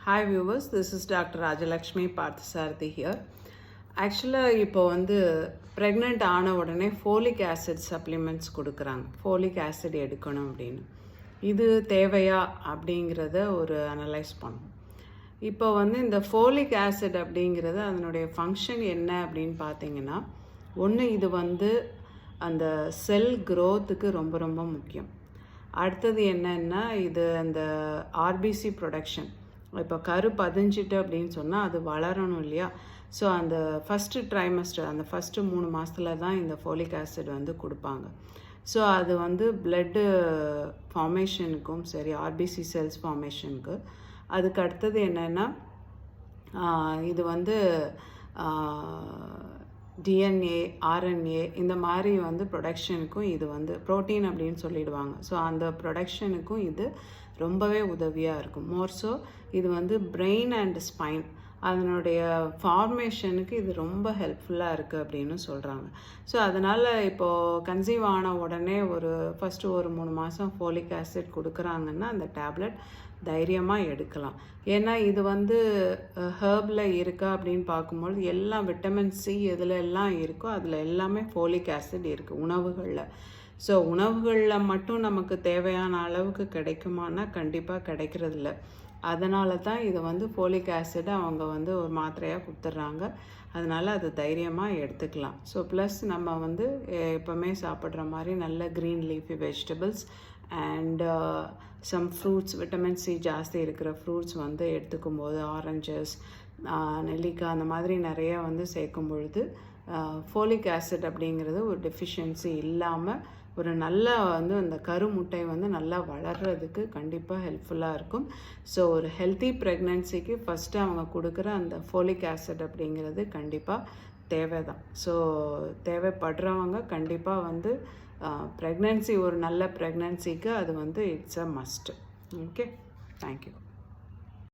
Hi viewers, this is Dr. Rajalakshmi Parthasarathy here. ஆக்சுவலாக இப்போ pregnant ஆன உடனே ஃபோலிக் ஆசிட் சப்ளிமெண்ட்ஸ் கொடுக்குறாங்க. ஃபோலிக் ஆசிட் எடுக்கணும் அப்படின்னு. இது தேவையா அப்படிங்கிறத ஒரு அனலைஸ் பண்ணணும். இப்போ இந்த ஃபோலிக் ஆசிட் அப்படிங்கிறது அதனுடைய ஃபங்க்ஷன் என்ன அப்படின்னு பார்த்தீங்கன்னா, ஒன்று இது அந்த செல் க்ரோத்துக்கு ரொம்ப ரொம்ப முக்கியம். அடுத்தது என்னன்னா, இது அந்த ஆர்பிசி ப்ரொடக்ஷன். இப்போ கரு பதிஞ்சிட்டு அப்படின்னு சொன்னால் அது வளரணும் இல்லையா? ஸோ அந்த ஃபஸ்ட்டு ட்ரைமஸ்டர், அந்த ஃபஸ்ட்டு 3 மாதத்துல தான் இந்த ஃபோலிக் ஆசிட் கொடுப்பாங்க. ஸோ அது பிளட்டு ஃபார்மேஷனுக்கும் சரி, ஆர்பிசி செல்ஸ் ஃபார்மேஷனுக்கு. அதுக்கு அடுத்தது என்னென்னா, இது டிஎன்ஏ, ஆர்என்ஏ இந்த மாதிரி ப்ரொடக்ஷனுக்கும் இது ப்ரோட்டீன் அப்படின்னு சொல்லிடுவாங்க. ஸோ அந்த ப்ரொடக்ஷனுக்கும் இது ரொம்பவே உதவியாக இருக்கும். மோர்ஸோ இது பிரெயின் அண்ட் ஸ்பைன் அதனுடைய ஃபார்மேஷனுக்கு இது ரொம்ப ஹெல்ப்ஃபுல்லாக இருக்குது அப்படின்னு சொல்கிறாங்க. ஸோ அதனால் இப்போது கன்சீவ் ஆன உடனே ஃபஸ்ட்டு ஒரு 3 மாதம் ஃபோலிக் ஆசிட் கொடுக்குறாங்கன்னா அந்த டேப்லெட் தைரியமாக எடுக்கலாம். ஏன்னா இது ஹெர்பில் இருக்கா அப்படின்னு பார்க்கும்பொழுது எல்லாம் விட்டமின் சி எதில் எல்லாம் இருக்கோ அதில் எல்லாமே ஃபோலிக் ஆசிட் இருக்குது உணவுகளில். ஸோ உணவுகளில் மட்டும் நமக்கு தேவையான அளவுக்கு கிடைக்குமானா கண்டிப்பாக கிடைக்கிறதில்ல. அதனால தான் இது ஃபோலிக் ஆசிடை அவங்க ஒரு மாத்திரையாக கொடுத்துட்றாங்க. அதனால் அது தைரியமாக எடுத்துக்கலாம். ஸோ ப்ளஸ் நம்ம எப்போவுமே சாப்பிட்ற மாதிரி நல்ல green leafy vegetables and some fruits, vitamin C ஜாஸ்தி இருக்கிற ஃப்ரூட்ஸ் எடுத்துக்கும் போது ஆரஞ்சஸ், நெல்லிக்காய் அந்த மாதிரி நிறையா சேர்க்கும் பொழுது ஃபோலிக் ஆசிட் அப்படிங்கிறது ஒரு டெஃபிஷியன்சி இல்லாமல் ஒரு நல்ல அந்த கருமுட்டை நல்லா வளர்கிறதுக்கு கண்டிப்பாக ஹெல்ப்ஃபுல்லாக இருக்கும். ஸோ ஒரு ஹெல்த்தி ப்ரெக்னென்சிக்கு ஃபஸ்ட்டு அவங்க கொடுக்குற அந்த ஃபோலிக் ஆசிட் அப்படிங்கிறது கண்டிப்பாக தேவை தான். ஸோ தேவைப்படுறவங்க கண்டிப்பாக ப்ரெக்னென்சி ஒரு நல்ல ப்ரெக்னென்சிக்கு அது it's a must. Okay, thank you.